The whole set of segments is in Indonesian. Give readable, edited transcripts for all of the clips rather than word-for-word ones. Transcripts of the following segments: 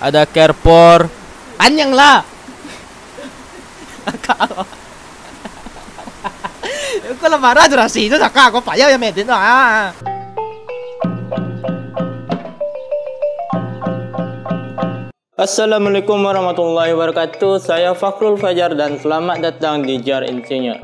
ada Carport. Panjang lah. Kalau marah durasi itu tak aku payah ya medit ah. Assalamualaikum warahmatullahi wabarakatuh. Saya Fakhrul Fajar dan selamat datang di Jar Insinyur.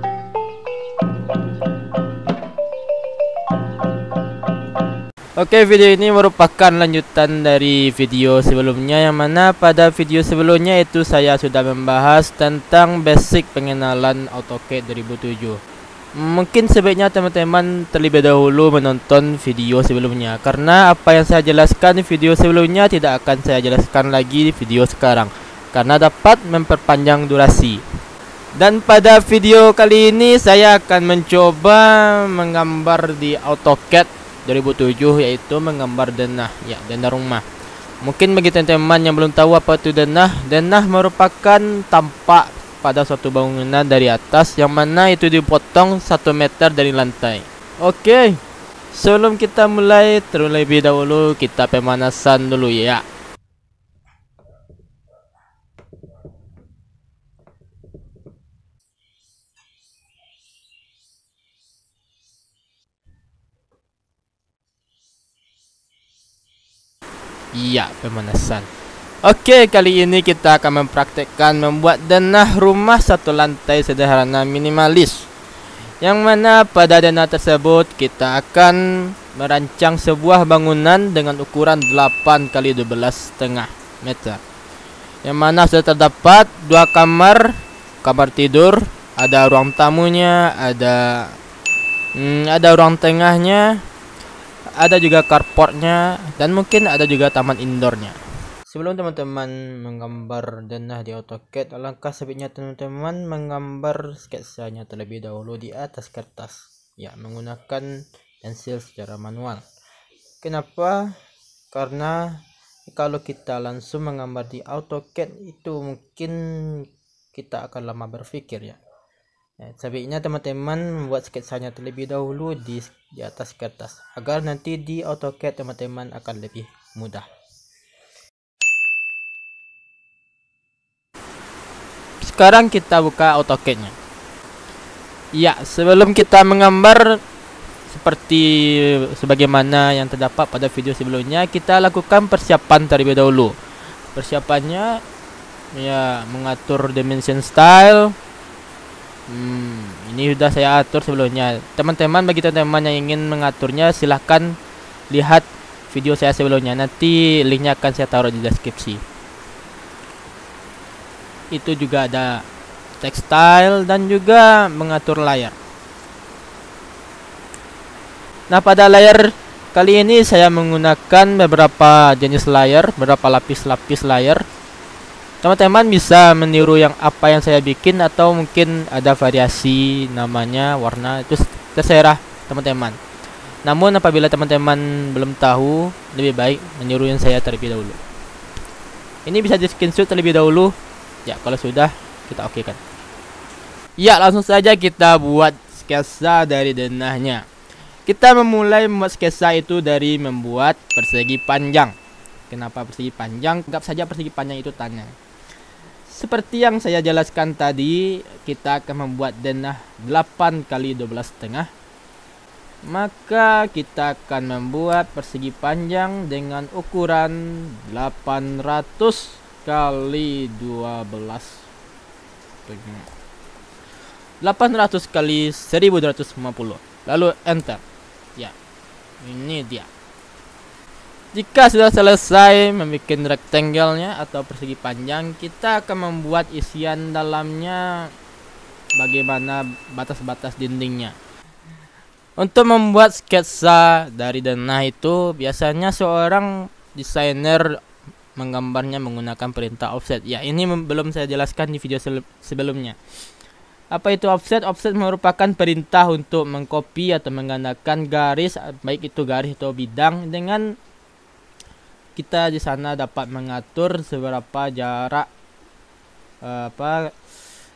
Oke, video ini merupakan lanjutan dari video sebelumnya, yang mana pada video sebelumnya itu saya sudah membahas tentang basic pengenalan AutoCAD 2007. Mungkin sebaiknya teman-teman terlebih dahulu menonton video sebelumnya, karena apa yang saya jelaskan di video sebelumnya tidak akan saya jelaskan lagi di video sekarang, karena dapat memperpanjang durasi. Dan pada video kali ini saya akan mencoba menggambar di AutoCAD 2007, yaitu menggambar denah, ya, denah rumah. Mungkin bagi teman-teman yang belum tahu apa itu denah, denah merupakan tampak pada suatu bangunan dari atas, yang mana itu dipotong 1 meter dari lantai. Oke, sebelum kita mulai, terlebih dahulu kita pemanasan dulu ya. Iya, pemanasan. Oke, kali ini kita akan mempraktekkan membuat denah rumah satu lantai sederhana minimalis, yang mana pada denah tersebut kita akan merancang sebuah bangunan dengan ukuran 8 x 12,5 meter, yang mana sudah terdapat 2 kamar, kamar tidur, ada ruang tamunya, ada ruang tengahnya, ada juga carportnya, dan mungkin ada juga taman indoornya. Sebelum teman-teman menggambar denah di AutoCAD, alangkah sebaiknya teman-teman menggambar sketsanya terlebih dahulu di atas kertas, ya, menggunakan pensil secara manual. Kenapa? Karena kalau kita langsung menggambar di AutoCAD itu mungkin kita akan lama berpikir, ya. Sebaiknya teman-teman membuat sketsanya terlebih dahulu di atas kertas, agar nanti di AutoCAD teman-teman akan lebih mudah. Sekarang kita buka AutoCAD-nya. Ya, sebelum kita menggambar seperti sebagaimana yang terdapat pada video sebelumnya, kita lakukan persiapan terlebih dahulu. Persiapannya, ya, mengatur dimension style. Ini sudah saya atur sebelumnya. Teman-teman, bagi teman-teman yang ingin mengaturnya, silahkan lihat video saya sebelumnya. Nanti linknya akan saya taruh di deskripsi. Itu juga ada textile dan juga mengatur layar. Nah, pada layar kali ini saya menggunakan beberapa jenis layar, beberapa lapis-lapis layar. Teman-teman bisa meniru yang apa yang saya bikin, atau mungkin ada variasi namanya, warna, itu terserah teman-teman. Namun apabila teman-teman belum tahu, lebih baik meniru yang saya terlebih dahulu. Ini bisa di screenshot terlebih dahulu. Ya, kalau sudah kita oke kan. Ya, langsung saja kita buat sketsa dari denahnya. Kita memulai membuat sketsa itu dari membuat persegi panjang. Kenapa persegi panjang? Anggap saja persegi panjang itu tanah. Seperti yang saya jelaskan tadi, kita akan membuat denah 8 x 12,5. Maka kita akan membuat persegi panjang dengan ukuran 800 kali 12, 800 kali 1250, lalu enter. Ya, ini dia. Jika sudah selesai membuat rectangle-nya atau persegi panjang, kita akan membuat isian dalamnya, bagaimana batas-batas dindingnya. Untuk membuat sketsa dari denah itu, biasanya seorang desainer menggambarnya menggunakan perintah offset. Ya, ini belum saya jelaskan di video sebelumnya. Apa itu offset? Offset merupakan perintah untuk mengcopy atau menggandakan garis, baik itu garis atau bidang, dengan kita di sana dapat mengatur seberapa jarak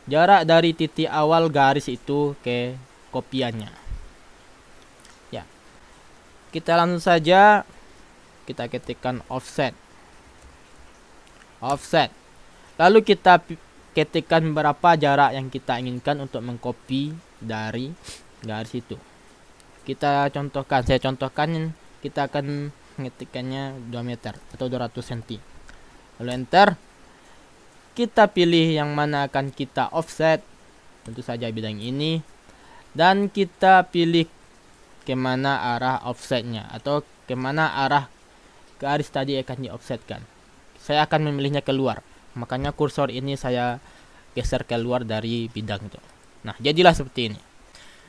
jarak dari titik awal garis itu ke kopiannya. Ya. Kita langsung saja kita ketikkan offset. offset. Lalu kita ketikkan berapa jarak yang kita inginkan untuk mengcopy dari garis itu. Kita contohkan, saya contohkan, kita akan mengetikkannya 2 meter atau 200 cm. Lalu enter. Kita pilih yang mana akan kita offset, tentu saja bidang ini, dan kita pilih kemana arah offsetnya atau kemana arah garis tadi akan di offsetkan. Saya akan memilihnya keluar, makanya kursor ini saya geser keluar dari bidang itu. Nah, jadilah seperti ini.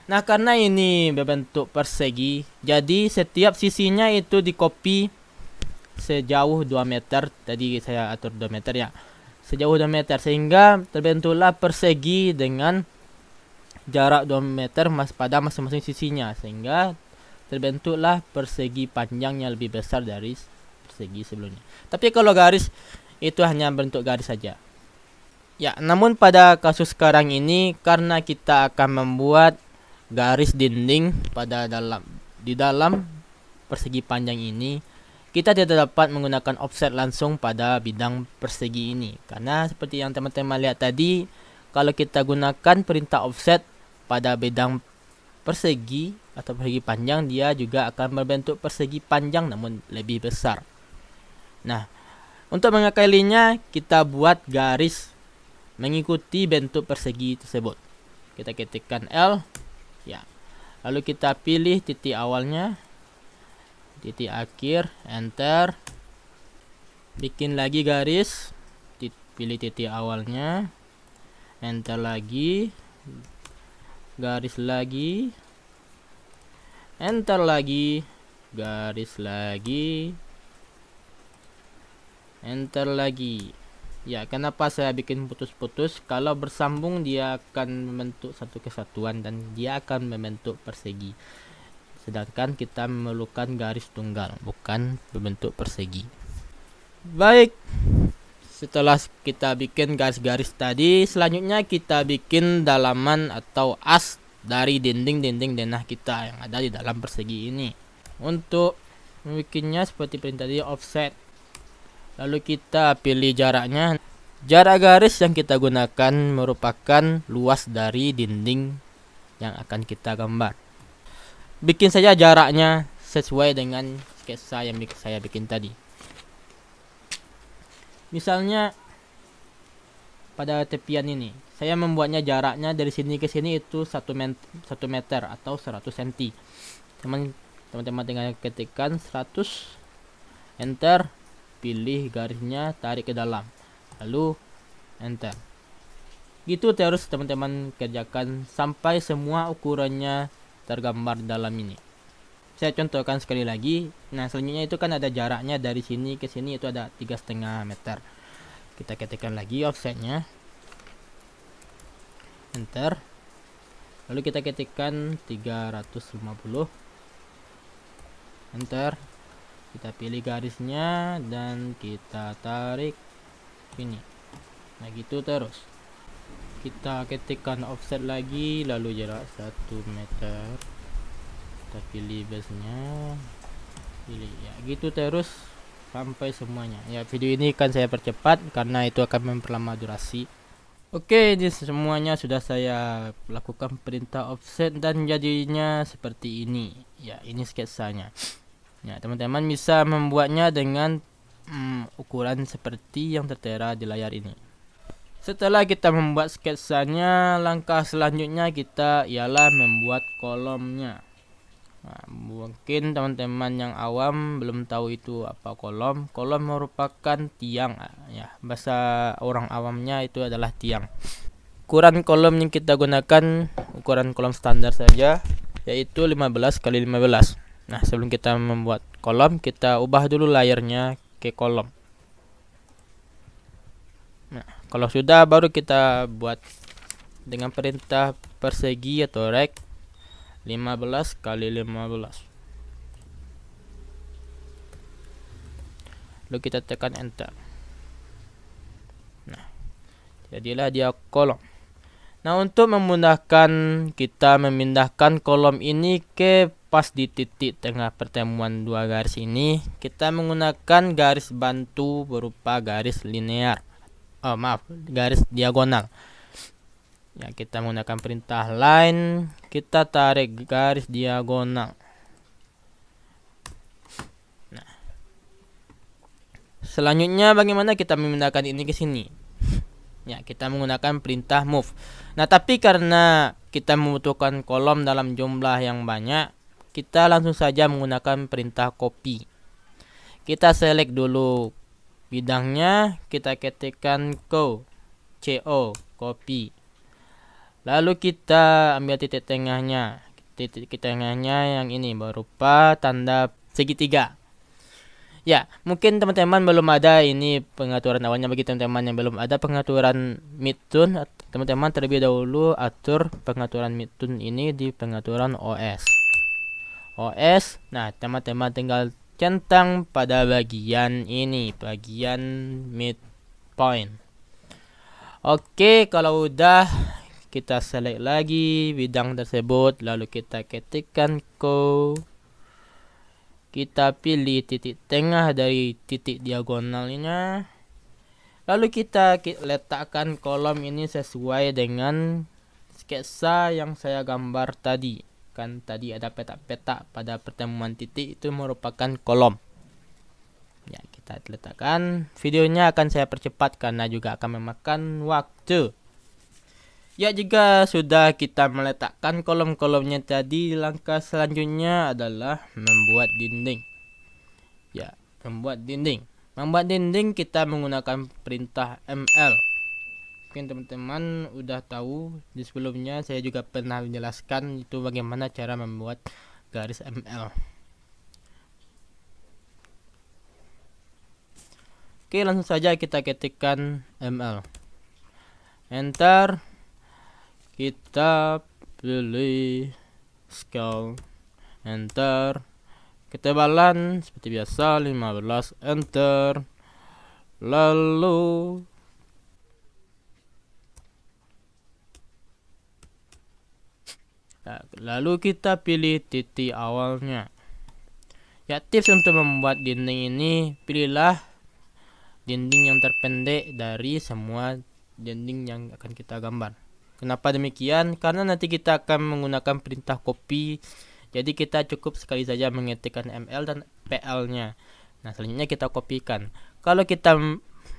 Nah, karena ini berbentuk persegi, jadi setiap sisinya itu di copy sejauh 2 meter. Tadi saya atur 2 meter ya, sejauh 2 meter, sehingga terbentuklah persegi dengan jarak 2 meter pada masing-masing sisinya, sehingga terbentuklah persegi panjang yang lebih besar dari persegi sebelumnya. Tapi kalau garis itu hanya bentuk garis saja. Ya, namun pada kasus sekarang ini, karena kita akan membuat garis dinding di dalam persegi panjang ini, kita tidak dapat menggunakan offset langsung pada bidang persegi ini. Karena seperti yang teman-teman lihat tadi, kalau kita gunakan perintah offset pada bidang persegi atau persegi panjang, dia juga akan berbentuk persegi panjang namun lebih besar. Nah, untuk mengakalinya, kita buat garis mengikuti bentuk persegi tersebut. Kita ketikkan L, ya. Lalu kita pilih titik awalnya, titik akhir, enter. Bikin lagi garis, pilih titik awalnya, enter lagi, garis lagi, enter lagi, garis lagi, enter lagi. Ya, kenapa saya bikin putus-putus? Kalau bersambung dia akan membentuk satu kesatuan dan dia akan membentuk persegi. Sedangkan kita memerlukan garis tunggal, bukan berbentuk persegi. Baik, setelah kita bikin garis-garis tadi, selanjutnya kita bikin dalaman atau as dari dinding-dinding denah kita yang ada di dalam persegi ini. Untuk membuatnya seperti perintah tadi, offset. Lalu kita pilih jaraknya. Jarak garis yang kita gunakan merupakan luas dari dinding yang akan kita gambar. Bikin saja jaraknya sesuai dengan sketsa yang saya bikin tadi. Misalnya pada tepian ini, saya membuatnya jaraknya dari sini ke sini itu 1 meter atau 100 cm. Teman-teman tinggal ketikkan 100, enter, pilih garisnya, tarik ke dalam, lalu enter. Gitu terus teman-teman kerjakan sampai semua ukurannya tergambar dalam ini. Saya contohkan sekali lagi. Nah, selanjutnya itu kan ada jaraknya dari sini ke sini itu ada 3,5 meter. Kita ketikkan lagi offsetnya, enter, lalu kita ketikkan 350, enter. Kita pilih garisnya dan kita tarik ini. Nah, gitu terus. Kita ketikkan offset lagi, lalu jarak 1 meter. Kita pilih base-nya, pilih ya, gitu terus sampai semuanya. Ya, video ini kan saya percepat karena itu akan memperlama durasi. Oke, ini semuanya sudah saya lakukan perintah offset dan jadinya seperti ini. Ya, ini sketsanya. Ya, teman-teman bisa membuatnya dengan ukuran seperti yang tertera di layar ini. Setelah kita membuat sketsanya, langkah selanjutnya kita ialah membuat kolomnya. Nah, mungkin teman-teman yang awam belum tahu itu apa kolom. Kolom merupakan tiang, ya. Bahasa orang awamnya itu adalah tiang. Ukuran kolom yang kita gunakan ukuran kolom standar saja, yaitu 15 kali 15. Nah, sebelum kita membuat kolom, kita ubah dulu layarnya ke kolom. Nah, kalau sudah, baru kita buat dengan perintah persegi atau rect 15 kali 15. Lalu kita tekan enter. Nah, jadilah dia kolom. Nah, untuk memudahkan kita memindahkan kolom ini ke pas di titik tengah pertemuan dua garis ini, kita menggunakan garis bantu berupa garis linear. Garis diagonal. Ya, kita menggunakan perintah line, kita tarik garis diagonal. Nah, selanjutnya bagaimana kita memindahkan ini ke sini? Ya, kita menggunakan perintah move. Nah, tapi karena kita membutuhkan kolom dalam jumlah yang banyak, kita langsung saja menggunakan perintah copy. Kita select dulu bidangnya, kita ketikkan co, copy. Lalu kita ambil titik tengahnya. Titik tengahnya yang ini berupa tanda segitiga. Ya, mungkin teman-teman belum ada ini pengaturan awalnya. Bagi teman-teman yang belum ada pengaturan midtone, teman-teman terlebih dahulu atur pengaturan midtone ini di pengaturan OS. Nah, teman-teman tinggal centang pada bagian ini, bagian midpoint. Oke, kalau udah, kita select lagi bidang tersebut, lalu kita ketikkan co. Kita pilih titik tengah dari titik diagonalnya. Lalu kita letakkan kolom ini sesuai dengan sketsa yang saya gambar tadi. Kan tadi ada petak-petak pada pertemuan titik, itu merupakan kolom. Ya, kita letakkan. Videonya akan saya percepat karena juga akan memakan waktu. Ya, jika sudah kita meletakkan kolom-kolomnya tadi, langkah selanjutnya adalah membuat dinding. Ya, membuat dinding. Membuat dinding kita menggunakan perintah ML. Mungkin teman-teman udah tahu, di sebelumnya saya juga pernah menjelaskan itu bagaimana cara membuat garis ML. Oke, langsung saja kita ketikkan ML. Enter. Kita pilih scale, enter. Ketebalan seperti biasa 15, enter. Lalu kita pilih titik awalnya. Ya, tips untuk membuat dinding ini, pilihlah dinding yang terpendek dari semua dinding yang akan kita gambar. Kenapa demikian? Karena nanti kita akan menggunakan perintah copy. Jadi kita cukup sekali saja mengetikkan ML dan PL-nya. Nah, selanjutnya kita kopikan. Kalau kita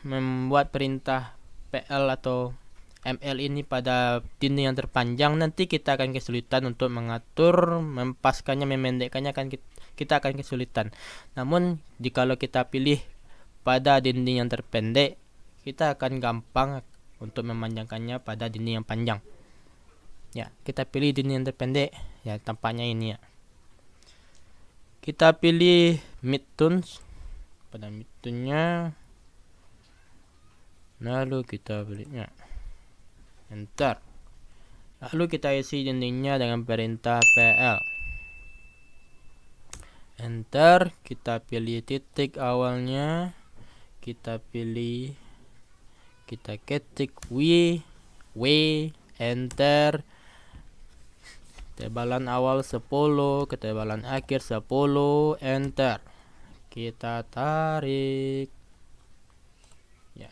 membuat perintah PL atau ML ini pada dinding yang terpanjang, nanti kita akan kesulitan untuk mengatur, mempaskannya, memendekkannya, kita akan kesulitan. Namun, jikalau kita pilih pada dinding yang terpendek, kita akan gampang untuk memanjangkannya pada dinding yang panjang. Ya, kita pilih dinding yang terpendek. Ya, tampaknya ini ya. Kita pilih midtones. Pada midtone-nya, lalu kita pilihnya. Enter. Lalu kita isi dindingnya dengan perintah PL. Enter. Kita pilih titik awalnya. Kita pilih, kita ketik W, enter. Ketebalan awal 10, ketebalan akhir 10, enter. Kita tarik. Ya,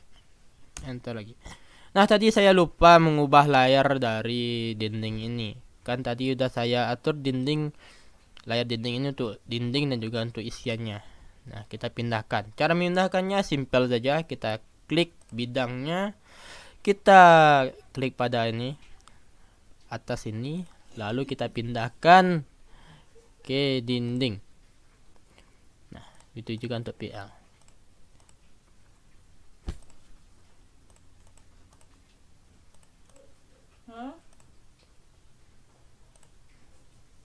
enter lagi. Nah, tadi saya lupa mengubah layar dari dinding ini. Kan tadi udah saya atur layar dinding ini untuk dinding dan juga untuk isiannya. Nah, kita pindahkan. Cara memindahkannya simple saja. Kita klik bidangnya, kita klik pada ini atas ini, lalu kita pindahkan ke dinding. Nah, itu juga untuk PL.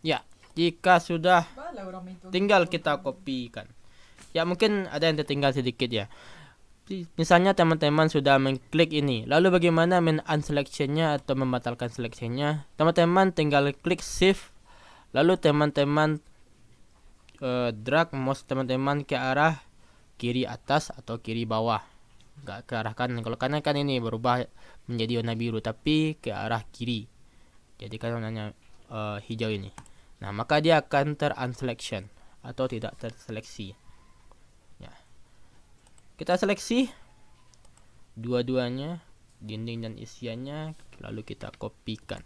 Ya, jika sudah, tinggal kita kopikan. Ya, mungkin ada yang tertinggal sedikit ya. Misalnya teman-teman sudah mengklik ini, lalu bagaimana men-unselection-nya atau membatalkan selection-nya? Teman-teman tinggal klik shift, lalu teman-teman drag mouse teman-teman ke arah kiri atas atau kiri bawah, nggak ke arah kanan. Kalau kanan kan ini berubah menjadi warna biru, tapi ke arah kiri, jadi kan warnanya hijau ini. Nah, maka dia akan ter-unselection atau tidak terseleksi. Ya. Kita seleksi dua-duanya, dinding dan isiannya, lalu kita kopikan.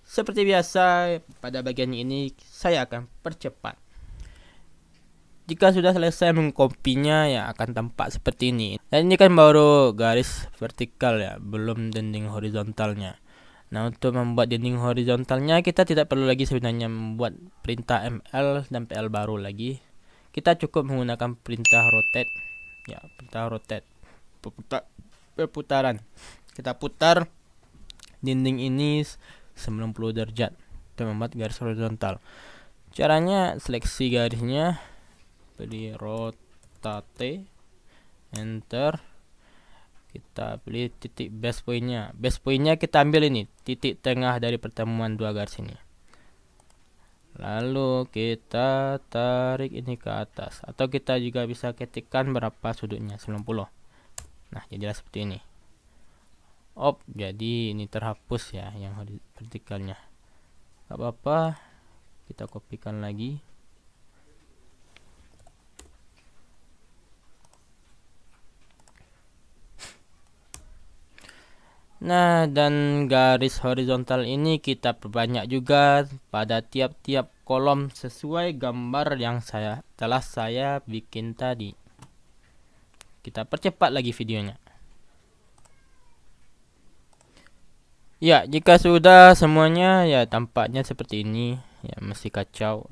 Seperti biasa, pada bagian ini saya akan percepat. Jika sudah selesai mengkopinya, ya akan tampak seperti ini. Dan ini kan baru garis vertikal ya, belum dinding horizontalnya. Nah, untuk membuat dinding horizontalnya kita tidak perlu lagi sebenarnya membuat perintah ML dan PL baru lagi. Kita cukup menggunakan perintah rotate. Ya, perintah rotate. Perputaran. Kita putar dinding ini 90 derajat untuk membuat garis horizontal. Caranya seleksi garisnya, pilih rotate, enter. Kita pilih titik base pointnya. Base pointnya kita ambil ini, titik tengah dari pertemuan dua garis ini. Lalu kita tarik ini ke atas, atau kita juga bisa ketikkan berapa sudutnya, 90. Nah, jadilah seperti ini. Jadi ini terhapus ya yang vertikalnya. Gak apa-apa, kita kopikan lagi. Nah, dan garis horizontal ini kita perbanyak juga pada tiap-tiap kolom sesuai gambar yang telah saya bikin tadi. Kita percepat lagi videonya. Ya, jika sudah semuanya, ya tampaknya seperti ini. Ya, masih kacau.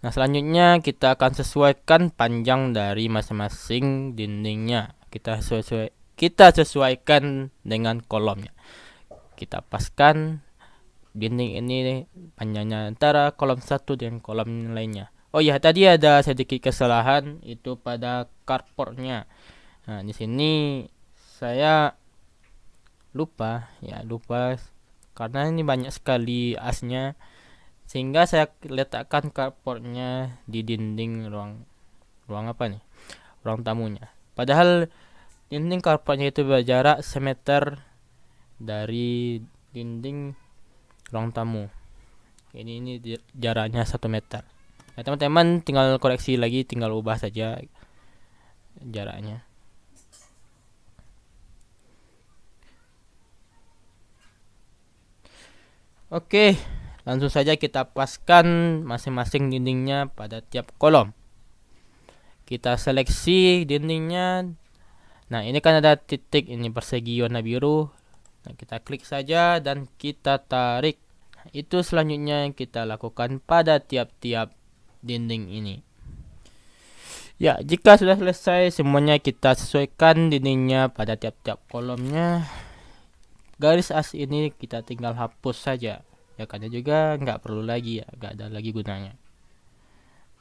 Nah, selanjutnya kita akan sesuaikan panjang dari masing-masing dindingnya. Kita sesuaikan dengan kolomnya. Kita paskan dinding ini panjangnya antara kolom satu dengan kolom lainnya. Oh ya, tadi ada sedikit kesalahan itu pada carportnya. Nah, di sini saya lupa karena ini banyak sekali asnya, sehingga saya letakkan carportnya di dinding ruang apa nih? Ruang tamunya. Padahal dinding carportnya itu berjarak semeter dari dinding ruang tamu. Ini jaraknya 1 meter. Nah, teman-teman tinggal koreksi lagi, tinggal ubah saja jaraknya. Oke, langsung saja kita paskan masing-masing dindingnya pada tiap kolom. Kita seleksi dindingnya. Nah, ini kan ada titik ini persegi warna biru. Nah, kita klik saja dan kita tarik. Nah, itu selanjutnya yang kita lakukan pada tiap-tiap dinding ini. Ya, jika sudah selesai semuanya, kita sesuaikan dindingnya pada tiap-tiap kolomnya. Garis as ini kita tinggal hapus saja. Ya, karena juga nggak perlu lagi ya, nggak ada lagi gunanya.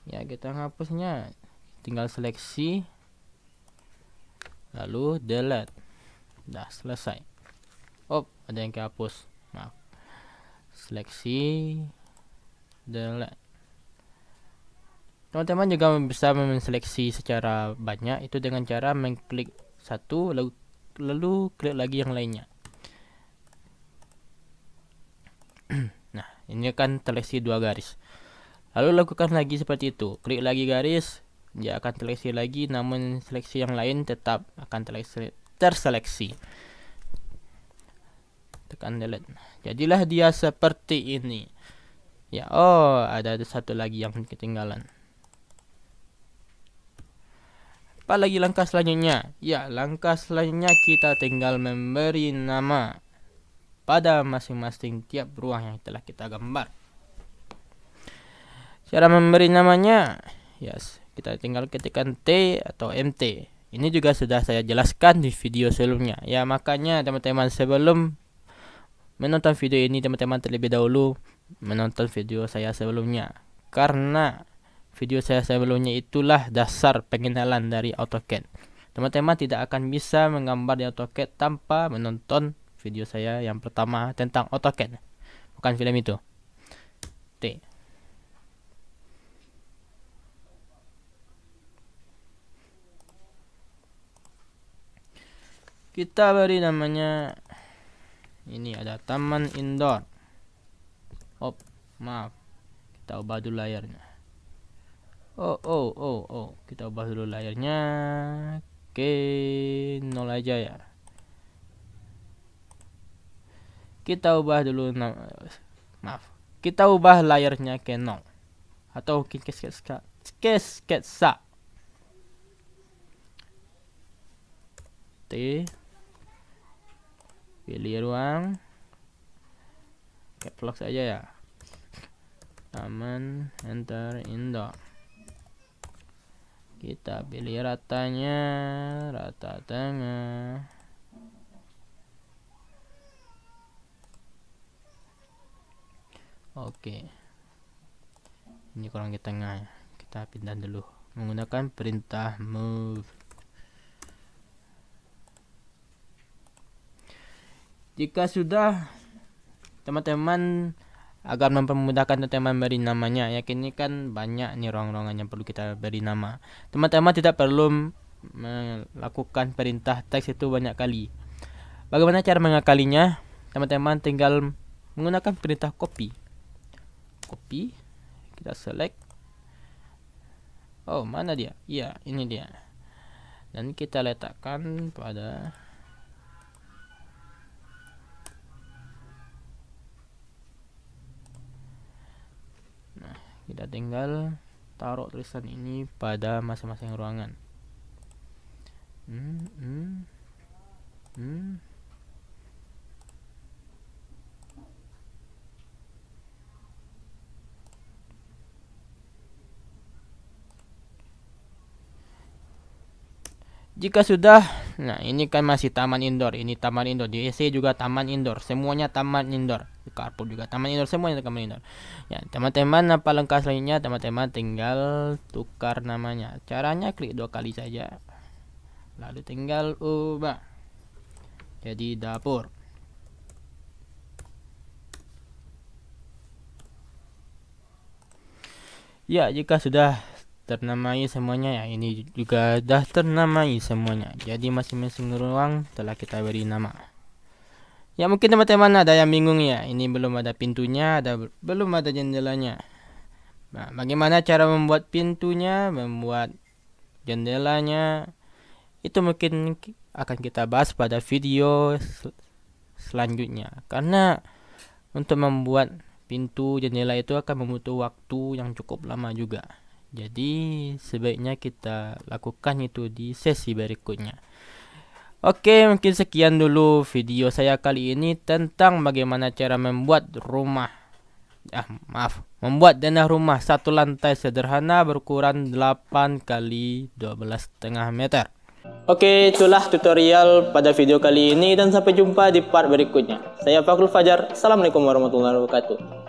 Ya, kita hapusnya tinggal seleksi, lalu delete. Dah selesai. Ada yang kehapus. Maaf. Seleksi, delete. Teman-teman juga bisa menseleksi secara banyak itu dengan cara mengklik satu lalu klik lagi yang lainnya. Nah, ini akan seleksi dua garis. Lalu lakukan lagi seperti itu. Klik lagi garis, dia akan seleksi lagi, namun seleksi yang lain tetap akan terseleksi. Tekan delete. Jadilah dia seperti ini. Ya, ada satu lagi yang ketinggalan. Apa lagi langkah selanjutnya? Ya, langkah selanjutnya kita tinggal memberi nama pada masing-masing tiap ruang yang telah kita gambar. Cara memberi namanya, kita tinggal ketikkan T atau MT. Ini juga sudah saya jelaskan di video sebelumnya. Ya, makanya teman-teman sebelum menonton video ini, teman-teman terlebih dahulu menonton video saya sebelumnya. Karena video saya sebelumnya itulah dasar pengenalan dari AutoCAD. Teman-teman tidak akan bisa menggambar di AutoCAD tanpa menonton video saya yang pertama tentang AutoCAD. Bukan film itu. T. Kita beri namanya, ini ada taman indoor. Maaf, kita ubah dulu layarnya. Kita ubah dulu layarnya. Oke, 0 aja ya. Kita ubah dulu kita ubah layarnya ke 0 atau ke sketsa. Pilih ruang, caps lock saja ya. Taman, enter, indoor. Kita pilih ratanya, rata tengah. Oke, ini kurang di tengah. Kita pindah dulu menggunakan perintah move. Jika sudah, teman-teman, agar mempermudahkan teman-teman beri namanya, yakin ini kan banyak nih ruang-ruangan yang perlu kita beri nama. Teman-teman tidak perlu melakukan perintah teks itu banyak kali. Bagaimana cara mengakalinya? Teman-teman tinggal menggunakan perintah copy. Kita select. Oh, mana dia? Iya, ini dia. Dan kita letakkan pada kita tinggal taruh tulisan ini pada masing-masing ruangan. Jika sudah, nah ini kan masih taman indoor, ini taman indoor, di EC juga taman indoor, semuanya taman indoor, di Carrefour juga taman indoor, semuanya taman indoor. Ya, teman-teman, apa lengkap selanjutnya? Teman-teman tinggal tukar namanya. Caranya klik 2 kali saja, lalu tinggal ubah jadi dapur. Ya, jika sudah ternamai semuanya, ya ini juga dah ternamai semuanya. Jadi masing-masing ruang telah kita beri nama. Ya, mungkin teman-teman ada yang bingung ya, ini belum ada pintunya, belum ada jendelanya. Nah, bagaimana cara membuat pintunya, membuat jendelanya, itu mungkin akan kita bahas pada video selanjutnya. Karena untuk membuat pintu jendela itu akan membutuhkan waktu yang cukup lama juga. Jadi sebaiknya kita lakukan itu di sesi berikutnya. Oke, mungkin sekian dulu video saya kali ini tentang bagaimana cara membuat membuat denah rumah satu lantai sederhana berukuran 8 kali 12,5 meter. Oke, itulah tutorial pada video kali ini dan sampai jumpa di part berikutnya. Saya Fakrul Fajar. Assalamualaikum warahmatullahi wabarakatuh.